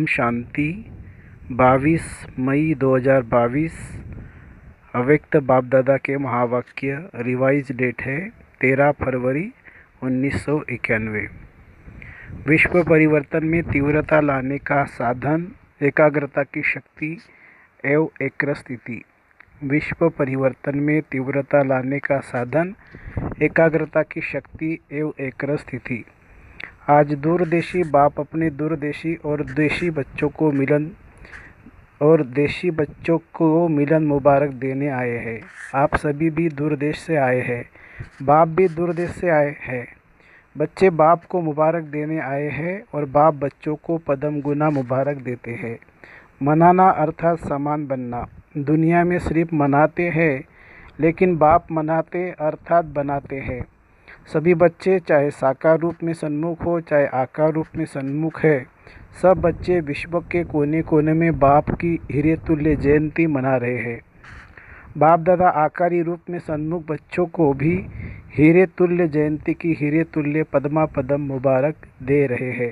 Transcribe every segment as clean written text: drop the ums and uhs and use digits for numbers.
ओम शांति। 22 मई 2022 अव्यक्त बाप दादा के महावाक्य। रिवाइज डेट है 13 फरवरी 1991। विश्व परिवर्तन में तीव्रता लाने का साधन एकाग्रता की शक्ति एवं एकाग्र स्थिति। विश्व परिवर्तन में तीव्रता लाने का साधन एकाग्रता की शक्ति एवं एकाग्र स्थिति। आज दूरदेशी बाप अपने दूरदेशी और देशी बच्चों को मिलन मुबारक देने आए हैं। आप सभी भी दूरदेश से आए हैं, बाप भी दूरदेश से आए हैं। बच्चे बाप को मुबारक देने आए हैं और बाप बच्चों को पदम गुना मुबारक देते हैं। मनाना अर्थात समान बनना। दुनिया में सिर्फ मनाते हैं, लेकिन बाप मनाते अर्थात बनाते हैं। सभी बच्चे चाहे साकार रूप में सन्मुख हो चाहे आकार रूप में सन्मुख है, सब बच्चे विश्व के कोने कोने में बाप की हीरे तुल्य जयंती मना रहे हैं। बाप दादा आकारी रूप में सन्मुख बच्चों को भी हीरे तुल्य जयंती की हीरे तुल्य पद्मा पदम मुबारक दे रहे हैं।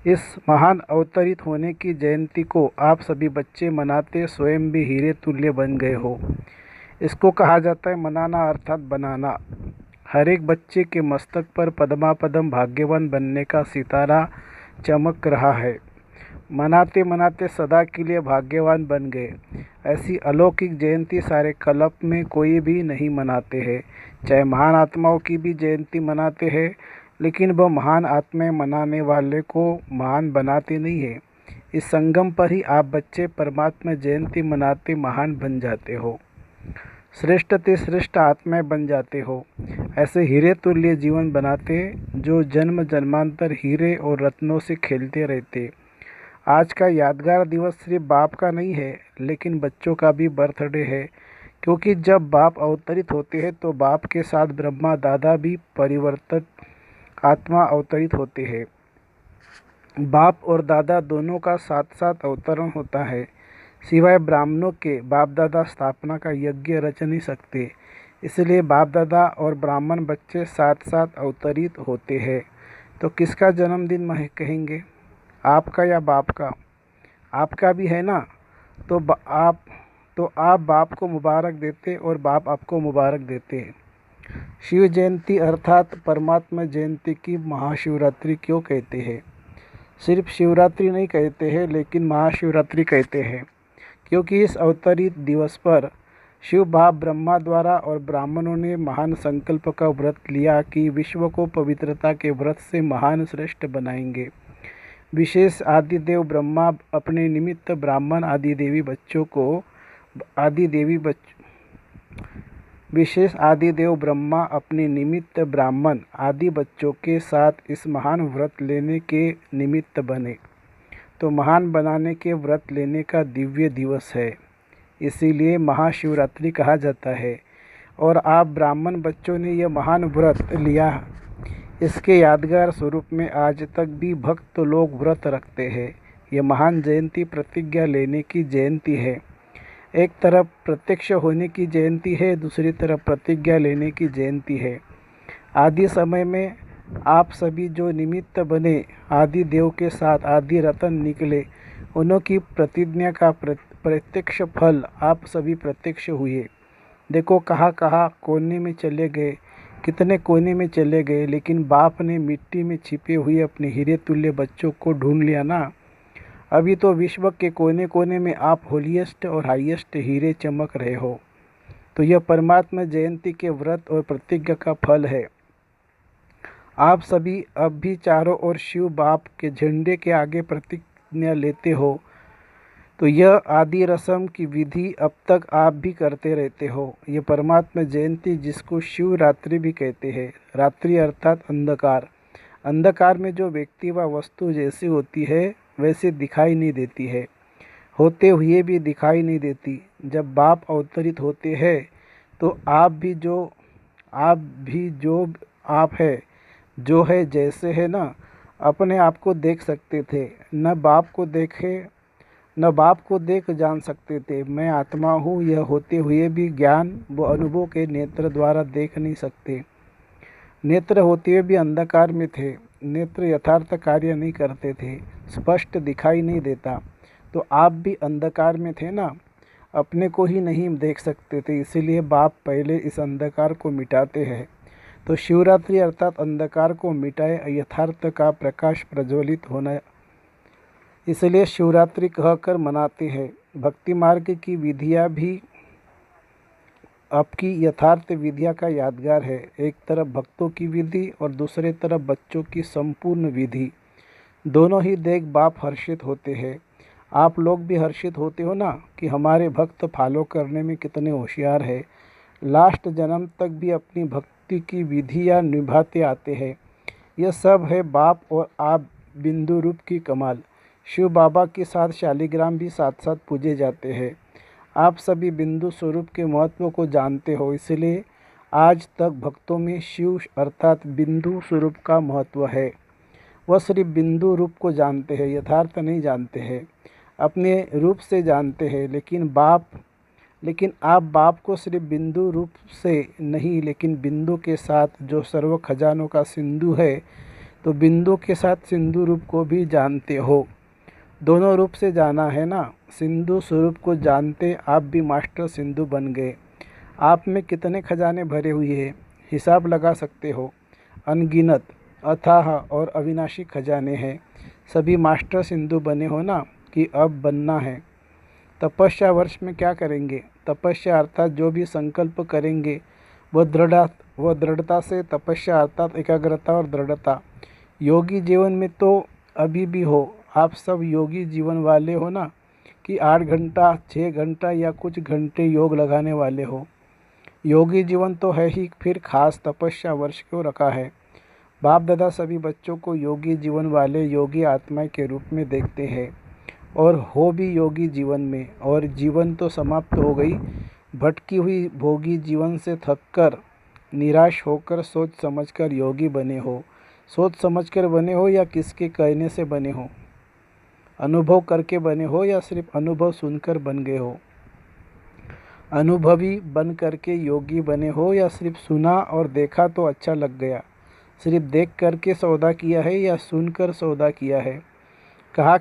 इस महान अवतरित होने की जयंती को आप सभी बच्चे मनाते स्वयं भी हीरे तुल्य बन गए हो। इसको कहा जाता है मनाना अर्थात बनाना। हर एक बच्चे के मस्तक पर पद्मा पदम भाग्यवान बनने का सितारा चमक रहा है। मनाते मनाते सदा के लिए भाग्यवान बन गए। ऐसी अलौकिक जयंती सारे कल्प में कोई भी नहीं मनाते हैं। चाहे महान आत्माओं की भी जयंती मनाते हैं, लेकिन वह महान आत्माएं मनाने वाले को महान बनाते नहीं है। इस संगम पर ही आप बच्चे परमात्मा जयंती मनाते महान बन जाते हो, श्रेष्ठ ते श्रेष्ठ आत्माएं बन जाते हो। ऐसे हीरे तुल्य जीवन बनाते जो जन्म जन्मांतर हीरे और रत्नों से खेलते रहते। आज का यादगार दिवस सिर्फ बाप का नहीं है, लेकिन बच्चों का भी बर्थडे है, क्योंकि जब बाप अवतरित होते हैं तो बाप के साथ ब्रह्मा दादा भी परिवर्तित आत्मा अवतरित होते हैं। बाप और दादा दोनों का साथ साथ अवतरण होता है। सिवाय ब्राह्मणों के बाप दादा स्थापना का यज्ञ रच नहीं सकते, इसलिए बाप दादा और ब्राह्मण बच्चे साथ साथ अवतरित होते हैं। तो किसका जन्मदिन कहेंगे, आपका या बाप का? आपका भी है ना, तो आप बाप को मुबारक देते और बाप आपको मुबारक देते हैं। शिव जयंती अर्थात परमात्मा जयंती की महाशिवरात्रि क्यों कहते हैं? सिर्फ शिवरात्रि नहीं कहते हैं, लेकिन महाशिवरात्रि कहते हैं, क्योंकि इस अवतरित दिवस पर शिव बाप ब्रह्मा द्वारा और ब्राह्मणों ने महान संकल्प का व्रत लिया कि विश्व को पवित्रता के व्रत से महान श्रेष्ठ बनाएंगे। विशेष आदिदेव ब्रह्मा अपने निमित्त ब्राह्मण आदि बच्चों के साथ इस महान व्रत लेने के निमित्त बने। तो महान बनाने के व्रत लेने का दिव्य दिवस है, इसीलिए महाशिवरात्रि कहा जाता है। और आप ब्राह्मण बच्चों ने यह महान व्रत लिया, इसके यादगार स्वरूप में आज तक भी भक्त लोग व्रत रखते हैं। यह महान जयंती प्रतिज्ञा लेने की जयंती है। एक तरफ प्रत्यक्ष होने की जयंती है, दूसरी तरफ प्रतिज्ञा लेने की जयंती है। आदि समय में आप सभी जो निमित्त बने, आदि देव के साथ आदि रतन निकले, उन्हों की प्रतिज्ञा का प्रत्यक्ष फल आप सभी प्रत्यक्ष हुए। देखो कहाँ कहाँ कोने में चले गए, कितने कोने में चले गए, लेकिन बाप ने मिट्टी में छिपे हुए अपने हीरे तुल्य बच्चों को ढूंढ लिया ना। अभी तो विश्व के कोने कोने में आप होलीएस्ट और हाईएस्ट हीरे चमक रहे हो। तो यह परमात्मा जयंती के व्रत और प्रतिज्ञा का फल है। आप सभी अब भी चारों ओर शिव बाप के झंडे के आगे प्रतिज्ञा लेते हो। तो यह आदि रस्म की विधि अब तक आप भी करते रहते हो। ये परमात्मा जयंती, जिसको शिवरात्रि भी कहते हैं, रात्रि अर्थात अंधकार। अंधकार में जो व्यक्ति व वस्तु जैसी होती है वैसे दिखाई नहीं देती है, होते हुए भी दिखाई नहीं देती। जब बाप अवतरित होते हैं तो आप भी जो आप है, जो है जैसे है ना, अपने आप को देख सकते थे। न बाप को देख जान सकते थे। मैं आत्मा हूँ यह होते हुए भी ज्ञान व अनुभव के नेत्र द्वारा देख नहीं सकते। नेत्र होते हुए भी अंधकार में थे। नेत्र यथार्थ कार्य नहीं करते थे, स्पष्ट दिखाई नहीं देता, तो आप भी अंधकार में थे ना, अपने को ही नहीं देख सकते थे, इसीलिए बाप पहले इस अंधकार को मिटाते हैं। तो शिवरात्रि अर्थात अंधकार को मिटाए यथार्थ का प्रकाश प्रज्वलित होना, इसलिए शिवरात्रि कहकर मनाते हैं। भक्ति मार्ग की विधियाँ भी आपकी यथार्थ विधिया का यादगार है। एक तरफ भक्तों की विधि और दूसरे तरफ बच्चों की संपूर्ण विधि, दोनों ही देख बाप हर्षित होते हैं। आप लोग भी हर्षित होते हो ना कि हमारे भक्त फॉलो करने में कितने होशियार है, लास्ट जन्म तक भी अपनी भक्ति की विधियाँ निभाते आते हैं। यह सब है बाप और आप बिंदु रूप की कमाल। शिव बाबा के साथ शालिग्राम भी साथ साथ पूजे जाते हैं। आप सभी बिंदु स्वरूप के महत्व को जानते हो, इसलिए आज तक भक्तों में शिव अर्थात बिंदु स्वरूप का महत्व है। वह सिर्फ बिंदु रूप को जानते हैं, यथार्थ नहीं जानते हैं, अपने रूप से जानते हैं। लेकिन आप बाप को सिर्फ बिंदु रूप से नहीं, लेकिन बिंदु के साथ जो सर्व खजानों का सिंधु है, तो बिंदु के साथ सिंधु रूप को भी जानते हो। दोनों रूप से जाना है ना। सिंधु स्वरूप को जानते आप भी मास्टर सिंधु बन गए। आप में कितने खजाने भरे हुए हैं, हिसाब लगा सकते हो। अनगिनत, अथाह और अविनाशी खजाने हैं। सभी मास्टर सिंधु बने हो ना, कि अब बनना है। तपस्या वर्ष में क्या करेंगे? तपस्या अर्थात जो भी संकल्प करेंगे वह दृढ़ता से, तपस्या अर्थात एकाग्रता और दृढ़ता। योगी जीवन में तो अभी भी हो, आप सब योगी जीवन वाले हो ना, कि 8 घंटा 6 घंटा या कुछ घंटे योग लगाने वाले हो। योगी जीवन तो है ही, फिर खास तपस्या वर्ष क्यों रखा है? बाप दादा सभी बच्चों को योगी जीवन वाले योगी आत्मा के रूप में देखते हैं और हो भी योगी जीवन में। और जीवन तो समाप्त हो गई, भटकी हुई भोगी जीवन से थककर निराश होकर सोच समझकर योगी बने हो। सोच समझकर बने हो या किसके कहने से बने हो? अनुभव करके बने हो या सिर्फ अनुभव सुनकर बन गए हो? अनुभवी बन करके योगी बने हो या सिर्फ सुना और देखा तो अच्छा लग गया? सिर्फ देख करके सौदा किया है या सुनकर सौदा किया है? कहा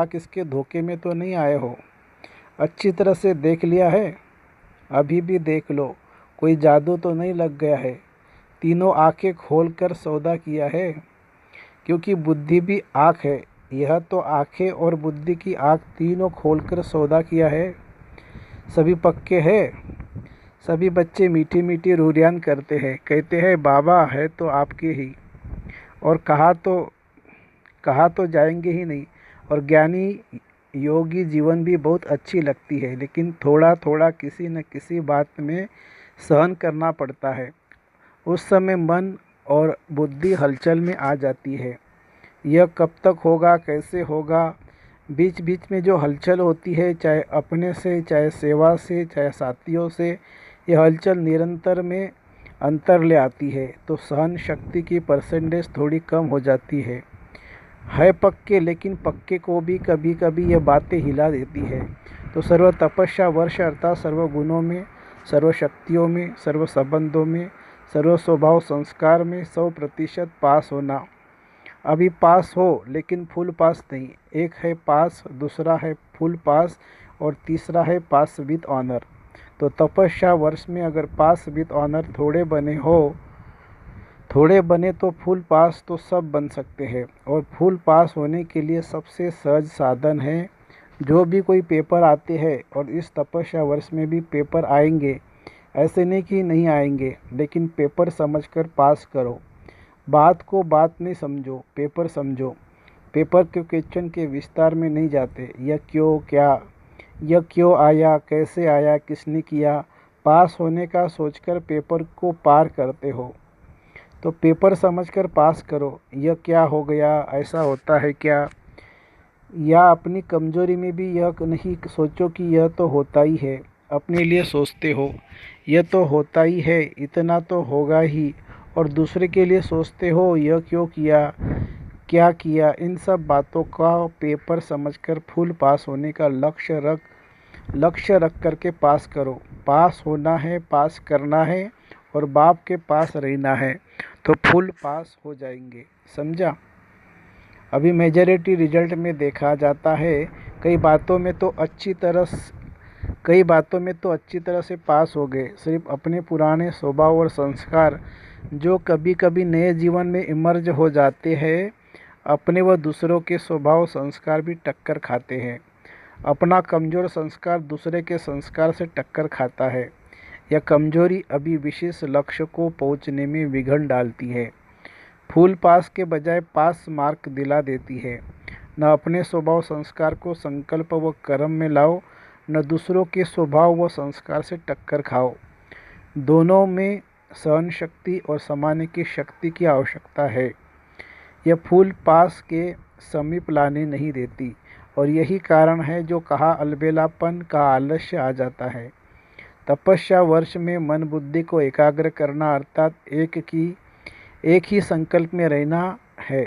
किसके धोखे में तो नहीं आए हो? अच्छी तरह से देख लिया है? अभी भी देख लो, कोई जादू तो नहीं लग गया है? तीनों आंखें खोलकर सौदा किया है? क्योंकि बुद्धि भी आँख है। यह तो आंखें और बुद्धि की आँख तीनों खोलकर सौदा किया है। सभी पक्के हैं। सभी बच्चे मीठी मीठी रूरियान करते हैं, कहते हैं बाबा है तो आपके ही, और कहा तो जाएंगे ही नहीं। और ज्ञानी योगी जीवन भी बहुत अच्छी लगती है, लेकिन थोड़ा थोड़ा किसी न किसी बात में सहन करना पड़ता है। उस समय मन और बुद्धि हलचल में आ जाती है। यह कब तक होगा, कैसे होगा? बीच बीच में जो हलचल होती है, चाहे अपने से, चाहे सेवा से, चाहे साथियों से, यह हलचल निरंतर में अंतर ले आती है, तो सहन शक्ति की परसेंटेज थोड़ी कम हो जाती है पक्के, लेकिन पक्के को भी कभी कभी यह बातें हिला देती है। तो सर्व तपस्या वर्ष अर्थात सर्व गुणों में, सर्व शक्तियों में, सर्व संबंधों में, सर्व स्वभाव संस्कार में 100% पास होना। अभी पास हो, लेकिन फुल पास नहीं। एक है पास, दूसरा है फुल पास और तीसरा है पास विद ऑनर। तो तपस्या वर्ष में अगर पास विद ऑनर थोड़े बने तो फुल पास तो सब बन सकते हैं। और फुल पास होने के लिए सबसे सहज साधन है, जो भी कोई पेपर आते हैं, और इस तपस्या वर्ष में भी पेपर आएंगे, ऐसे नहीं कि नहीं आएंगे, लेकिन पेपर समझकर पास करो। बात को बात नहीं समझो, पेपर समझो। पेपर के क्वेश्चन के विस्तार में नहीं जाते, यह क्यों आया, कैसे आया, किसने किया। पास होने का सोचकर पेपर को पार करते हो, तो पेपर समझकर पास करो। यह क्या हो गया, ऐसा होता है क्या? या अपनी कमजोरी में भी यह नहीं सोचो कि यह तो होता ही है। अपने लिए सोचते हो, यह तो होता ही है, इतना तो होगा ही, और दूसरे के लिए सोचते हो यह क्यों किया, क्या किया। इन सब बातों का पेपर समझकर फुल पास होने का लक्ष्य रख करके पास करो। पास होना है, पास करना है और बाप के पास रहना है। तो फुल पास हो जाएंगे। समझा? अभी मेजॉरिटी रिजल्ट में देखा जाता है कई बातों में तो अच्छी तरह से पास हो गए, सिर्फ अपने पुराने स्वभाव और संस्कार जो कभी कभी नए जीवन में इमर्ज हो जाते हैं, अपने व दूसरों के स्वभाव संस्कार भी टक्कर खाते हैं। अपना कमज़ोर संस्कार दूसरे के संस्कार से टक्कर खाता है। यह कमजोरी अभी विशेष लक्ष्य को पहुंचने में विघ्न डालती है। फुल पास के बजाय पास मार्क दिला देती है। न अपने स्वभाव संस्कार को संकल्प व कर्म में लाओ, न दूसरों के स्वभाव व संस्कार से टक्कर खाओ। दोनों में सहन शक्ति और समाने की शक्ति की आवश्यकता है। यह फुल पास के समीप लाने नहीं देती और यही कारण है जो कहा अलबेलापन का आलस्य आ जाता है। तपस्या वर्ष में मन बुद्धि को एकाग्र करना अर्थात एक ही संकल्प में रहना है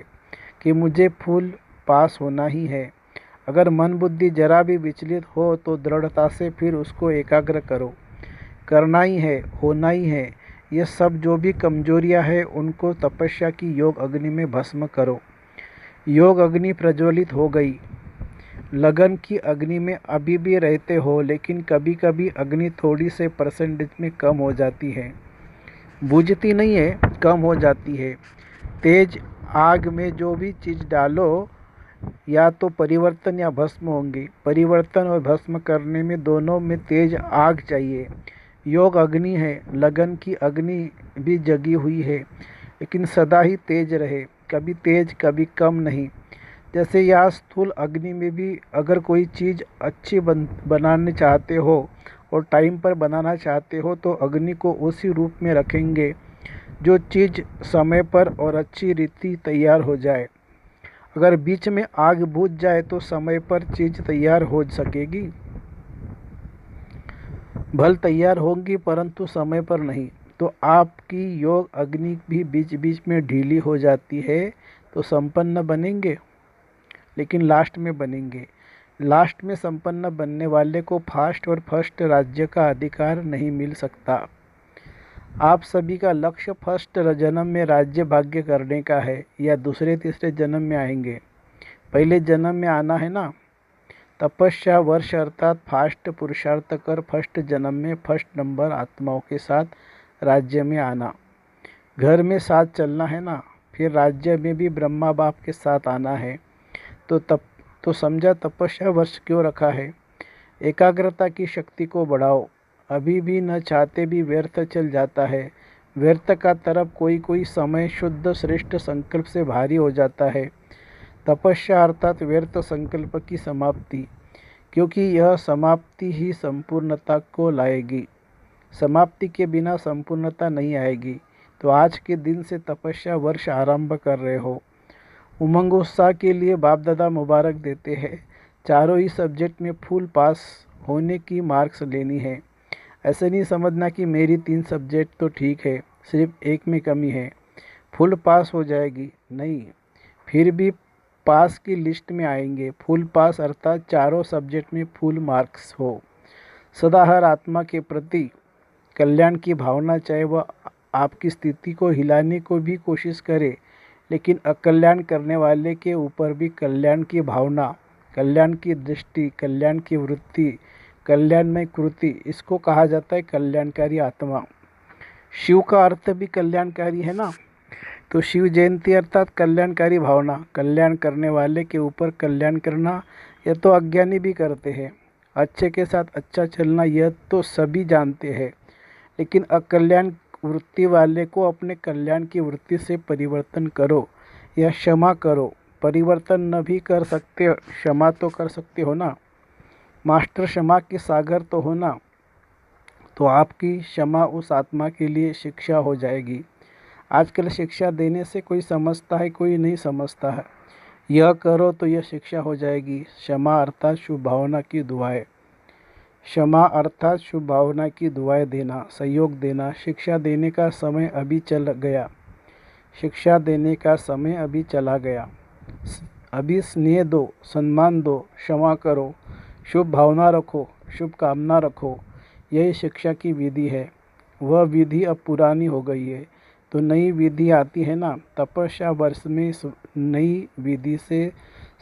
कि मुझे फुल पास होना ही है। अगर मन बुद्धि जरा भी विचलित हो तो दृढ़ता से फिर उसको एकाग्र करो। करना ही है, होना ही है। ये सब जो भी कमजोरियां हैं उनको तपस्या की योग अग्नि में भस्म करो। योग अग्नि प्रज्वलित हो गई। लगन की अग्नि में अभी भी रहते हो, लेकिन कभी कभी अग्नि थोड़ी से परसेंटेज में कम हो जाती है। बुझती नहीं है, कम हो जाती है। तेज आग में जो भी चीज़ डालो या तो परिवर्तन या भस्म होंगे। परिवर्तन और भस्म करने में दोनों में तेज आग चाहिए। योग अग्नि है, लगन की अग्नि भी जगी हुई है, लेकिन सदा ही तेज रहे, कभी तेज कभी कम नहीं। जैसे यह स्थूल अग्नि में भी अगर कोई चीज़ अच्छी बनाने चाहते हो और टाइम पर बनाना चाहते हो तो अग्नि को उसी रूप में रखेंगे जो चीज़ समय पर और अच्छी रीति तैयार हो जाए। अगर बीच में आग बुझ जाए तो समय पर चीज़ तैयार हो सकेगी? भल तैयार होंगी परंतु समय पर नहीं। तो आपकी योग अग्नि भी बीच बीच में ढीली हो जाती है तो संपन्न बनेंगे, लेकिन लास्ट में बनेंगे। लास्ट में संपन्न बनने वाले को फास्ट और फर्स्ट राज्य का अधिकार नहीं मिल सकता। आप सभी का लक्ष्य फर्स्ट जन्म में राज्य भाग्य करने का है या दूसरे तीसरे जन्म में आएंगे? पहले जन्म में आना है ना। तपस्या वर्ष अर्थात फास्ट पुरुषार्थ कर फर्स्ट जन्म में फर्स्ट नंबर आत्माओं के साथ राज्य में आना। घर में साथ चलना है ना। फिर राज्य में भी ब्रह्मा बाप के साथ आना है। तो समझा तपस्या वर्ष क्यों रखा है। एकाग्रता की शक्ति को बढ़ाओ। अभी भी न चाहते भी व्यर्थ चल जाता है। व्यर्थ का तरफ कोई कोई समय शुद्ध श्रेष्ठ संकल्प से भारी हो जाता है। तपस्या अर्थात व्यर्थ संकल्प की समाप्ति, क्योंकि यह समाप्ति ही संपूर्णता को लाएगी। समाप्ति के बिना संपूर्णता नहीं आएगी। तो आज के दिन से तपस्या वर्ष आरंभ कर रहे हो। उमंग उत्साह के लिए बाप दादा मुबारक देते हैं। चारों ही सब्जेक्ट में फुल पास होने की मार्क्स लेनी है। ऐसे नहीं समझना कि मेरी 3 सब्जेक्ट तो ठीक है, सिर्फ एक में कमी है, फुल पास हो जाएगी। नहीं, फिर भी पास की लिस्ट में आएंगे। फुल पास अर्थात चारों सब्जेक्ट में फुल मार्क्स हो। सदा हर आत्मा के प्रति कल्याण की भावना, चाहे वह आपकी स्थिति को हिलाने को भी कोशिश करे, लेकिन अकल्याण करने वाले के ऊपर भी कल्याण की भावना, कल्याण की दृष्टि, कल्याण की वृत्ति, कल्याणमय कृति, इसको कहा जाता है कल्याणकारी आत्मा। शिव का अर्थ भी कल्याणकारी है ना। तो शिव जयंती अर्थात कल्याणकारी भावना, कल्याण करने वाले के ऊपर कल्याण करना। यह तो अज्ञानी भी करते हैं। अच्छे के साथ अच्छा चलना यह तो सभी जानते हैं, लेकिन अकल्याण वृत्ति वाले को अपने कल्याण की वृत्ति से परिवर्तन करो या क्षमा करो। परिवर्तन न भी कर सकते, क्षमा तो कर सकते हो ना। मास्टर क्षमा के सागर तो हो ना। तो आपकी क्षमा उस आत्मा के लिए शिक्षा हो जाएगी। आजकल शिक्षा देने से कोई समझता है, कोई नहीं समझता है। यह करो तो यह शिक्षा हो जाएगी। क्षमा अर्थात शुभ भावना की दुआएं। क्षमा अर्थात शुभ भावना की दुआएं देना, सहयोग देना। शिक्षा देने का समय अभी चल गया। शिक्षा देने का समय अभी चला गया। अभी स्नेह दो, सम्मान दो, क्षमा करो, शुभ भावना रखो, शुभ कामना रखो। यही शिक्षा की विधि है। वह विधि अब पुरानी हो गई है। तो नई विधि आती है ना, तपस्या वर्ष में नई विधि से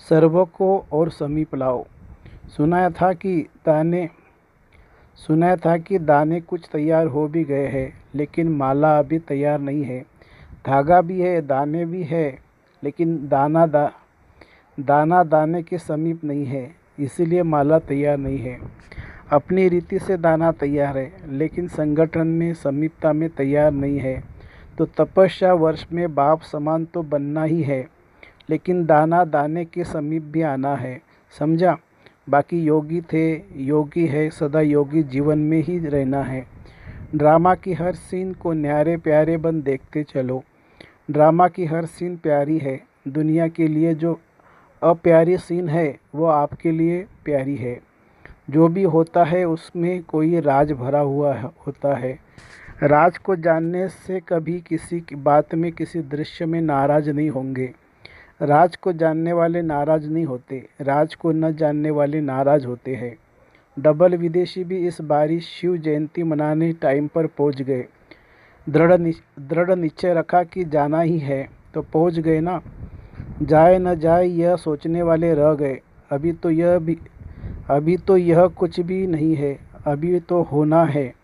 सर्व को और समीप लाओ। सुनाया था कि दाने सुना था कि दाने कुछ तैयार हो भी गए हैं, लेकिन माला अभी तैयार नहीं है। धागा भी है, दाने भी है, लेकिन दाना दाने के समीप नहीं है, इसीलिए माला तैयार नहीं है। अपनी रीति से दाना तैयार है, लेकिन संगठन में समीपता में तैयार नहीं है। तो तपस्या वर्ष में बाप समान तो बनना ही है, लेकिन दाना दाने के समीप भी आना है। समझा? बाकी योगी थे, योगी है, सदा योगी जीवन में ही रहना है। ड्रामा की हर सीन को न्यारे प्यारे बन देखते चलो। ड्रामा की हर सीन प्यारी है। दुनिया के लिए जो अप्यारी सीन है वो आपके लिए प्यारी है। जो भी होता है उसमें कोई राज भरा हुआ होता है। राज को जानने से कभी किसी की बात में, किसी दृश्य में नाराज नहीं होंगे। राज को जानने वाले नाराज नहीं होते, राज को न जानने वाले नाराज होते हैं। डबल विदेशी भी इस बारी शिव जयंती मनाने टाइम पर पहुंच गए। दृढ़ निश्चय रखा कि जाना ही है, तो पहुंच गए ना। जाए न जाए यह सोचने वाले रह गए। अभी तो यह कुछ भी नहीं है, अभी तो होना है।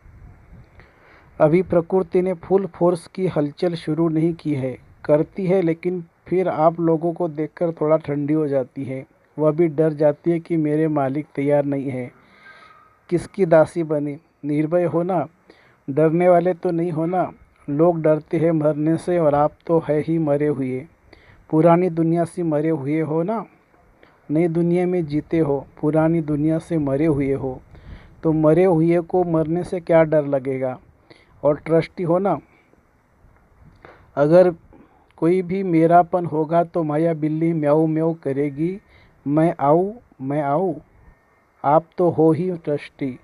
अभी प्रकृति ने फुल फोर्स की हलचल शुरू नहीं की है, करती है, लेकिन फिर आप लोगों को देखकर थोड़ा ठंडी हो जाती है। वह भी डर जाती है कि मेरे मालिक तैयार नहीं है। किसकी दासी बने? निर्भय हो ना, डरने वाले तो नहीं हो ना। लोग डरते हैं मरने से, और आप तो है ही मरे हुए। पुरानी दुनिया से मरे हुए हो ना, नई दुनिया में जीते हो, पुरानी दुनिया से मरे हुए हो। तो मरे हुए को मरने से क्या डर लगेगा? और ट्रस्टी हो ना। अगर कोई भी मेरापन होगा तो माया बिल्ली म्याऊ म्याऊ करेगी, मैं आऊँ मैं आऊँ। आप तो हो ही ट्रस्टी।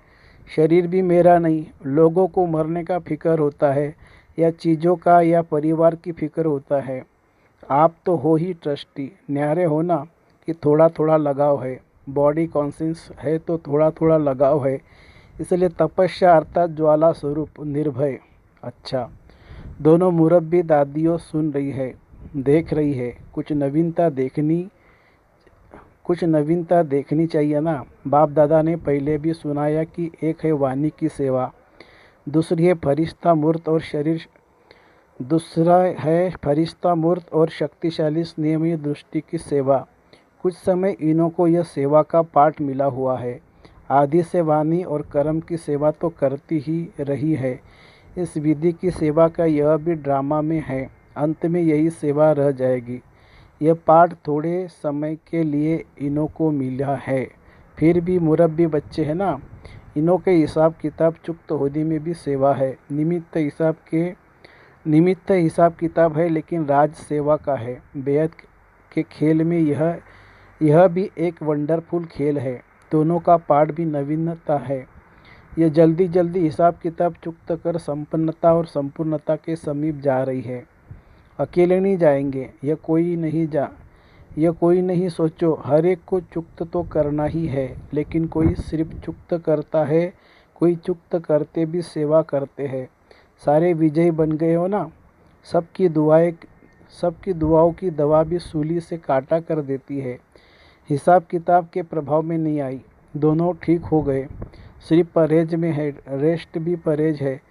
शरीर भी मेरा नहीं। लोगों को मरने का फिक्र होता है, या चीज़ों का या परिवार की फिक्र होता है। आप तो हो ही ट्रस्टी। न्यारे हो ना कि थोड़ा थोड़ा लगाव है। बॉडी कॉन्शियस है तो थोड़ा थोड़ा लगाव है। इसलिए तपस्या अर्थात ज्वाला स्वरूप निर्भय। अच्छा, दोनों मुरब्बी दादियों सुन रही है, देख रही है। कुछ नवीनता देखनी चाहिए ना। बाप दादा ने पहले भी सुनाया कि एक है वाणी की सेवा, दूसरी है फरिश्ता मूर्त और शरीर, दूसरा है फरिश्ता मूर्त और शक्तिशाली स्नेहमयी दृष्टि की सेवा। कुछ समय इन्हों को यह सेवा का पाठ मिला हुआ है। आदि से वाणी और कर्म की सेवा तो करती ही रही है। इस विधि की सेवा का यह भी ड्रामा में है। अंत में यही सेवा रह जाएगी। यह पाठ थोड़े समय के लिए इन्हों को मिला है। फिर भी मुरब्बी बच्चे हैं ना, इन्हों के हिसाब किताब चुक्त होदी में भी सेवा है। निमित्त हिसाब किताब है, लेकिन राज सेवा का है। बेहद के खेल में यह भी एक वंडरफुल खेल है। दोनों का पाठ भी नवीनता है। यह जल्दी जल्दी हिसाब किताब चुक्त कर संपन्नता और संपूर्णता के समीप जा रही है। अकेले नहीं जाएंगे। यह कोई नहीं सोचो। हर एक को चुक्त तो करना ही है, लेकिन कोई सिर्फ चुक्त करता है, कोई चुक्त करते भी सेवा करते हैं। सारे विजयी बन गए हो ना। सबकी दुआओं की दवा भी सूली से काटा कर देती है। हिसाब किताब के प्रभाव में नहीं आई। दोनों ठीक हो गए। सिर्फ परहेज में है, रेस्ट भी परहेज है।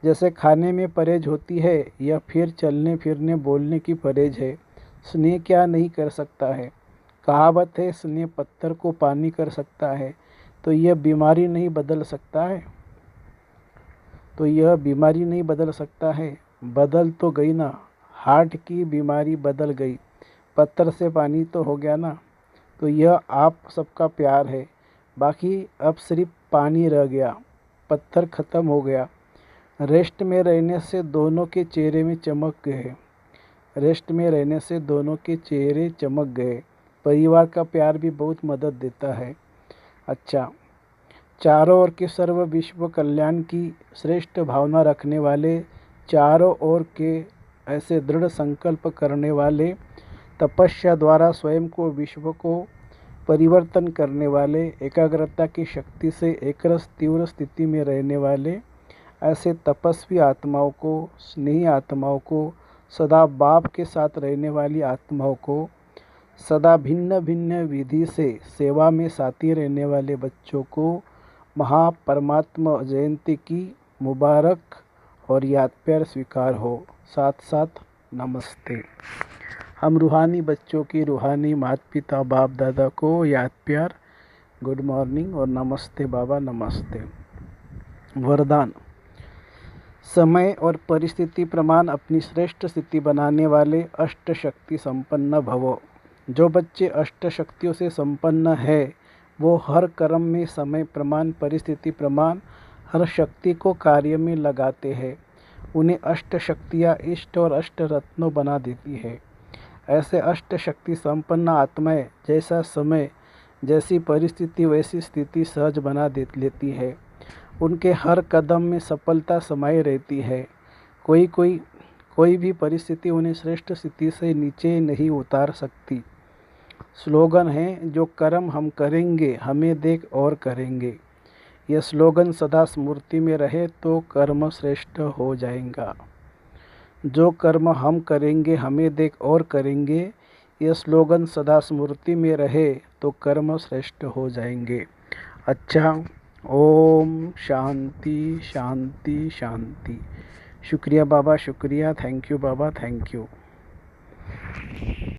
जैसे खाने में परहेज होती है, या फिर चलने फिरने बोलने की परहेज है। स्नेह क्या नहीं कर सकता है। कहावत है, स्नेह पत्थर को पानी कर सकता है। तो यह बीमारी नहीं बदल सकता है। बदल तो गई ना। हार्ट की बीमारी बदल गई, पत्थर से पानी तो हो गया ना। तो यह आप सबका प्यार है। बाकी अब सिर्फ पानी रह गया, पत्थर खत्म हो गया। रेस्ट में रहने से दोनों के चेहरे चमक गए। परिवार का प्यार भी बहुत मदद देता है। अच्छा, चारों ओर के सर्व विश्व कल्याण की श्रेष्ठ भावना रखने वाले, चारों ओर के ऐसे दृढ़ संकल्प करने वाले, तपस्या द्वारा स्वयं को विश्व को परिवर्तन करने वाले, एकाग्रता की शक्ति से एकरस तीव्र स्थिति में रहने वाले, ऐसे तपस्वी आत्माओं को, स्नेही आत्माओं को, सदा बाप के साथ रहने वाली आत्माओं को, सदा भिन्न भिन्न विधि से सेवा में साथी रहने वाले बच्चों को महापरमात्मा जयंती की मुबारक और याद प्यार स्वीकार हो। साथ साथ नमस्ते। हम रूहानी बच्चों की रूहानी माता पिता बाप दादा को याद प्यार, गुड मॉर्निंग और नमस्ते बाबा, नमस्ते। वरदान। समय और परिस्थिति प्रमाण अपनी श्रेष्ठ स्थिति बनाने वाले अष्ट शक्ति संपन्न भवो। जो बच्चे अष्ट शक्तियों से संपन्न है वो हर कर्म में समय प्रमाण, परिस्थिति प्रमाण, हर शक्ति को कार्य में लगाते हैं। उन्हें अष्ट शक्तियाँ इष्ट और अष्ट रत्नों बना देती है। ऐसे अष्ट शक्ति संपन्न आत्माएं जैसा समय, जैसी परिस्थिति वैसी स्थिति सहज बना लेती है। उनके हर कदम में सफलता समाई रहती है। कोई भी परिस्थिति उन्हें श्रेष्ठ स्थिति से नीचे नहीं उतार सकती। स्लोगन है, जो कर्म हम करेंगे हमें देख और करेंगे। यह स्लोगन सदा स्मृति में रहे तो कर्म श्रेष्ठ हो जाएगा। जो कर्म हम करेंगे हमें देख और करेंगे, यह स्लोगन सदा स्मृति में रहे तो कर्म श्रेष्ठ हो जाएंगे। अच्छा, ओम शांति शांति शांति। शुक्रिया बाबा, शुक्रिया। Thank you Baba, thank you.